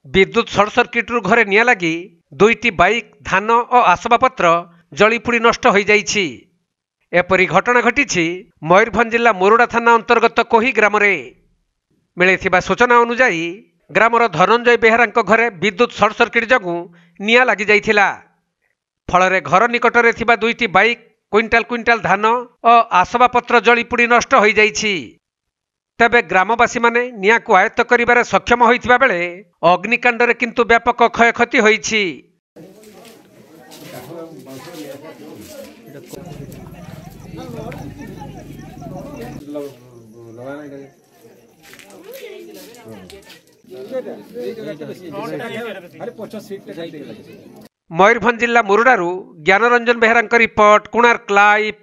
विद्युत short circuit घरे निया लगी 2टी बाइक धान और आसबाबपत्र जलीपोड़ी नष्ट हो जाइछि। एपरी घटना घटी मयूरभंज जिला मोरडा थाना अंतर्गत कोही ग्राम मिलिथिबा सूचना अनुसार ग्रामर धनंजय बेहेरांक घरे विद्युत सर्ट सर्किट जगू निया लगी जाइथिला। फल घर निकट में 2टी बाइक क्विंटाल क्विंटाल धान और आसबाबपत्र जलीपोड़ी नष्ट हो जाइछि। तेबे ग्रामवासी माने निया को आयत्त करिबारे सक्षम होइथिबा बेले अग्निकांड रे किंतु व्यापक क्षयक्षति होइछि। मयूरभंज जिला मुरुडारू ज्ञानरंजन बेहेरांक रिपोर्ट, कोणार्क लाइव।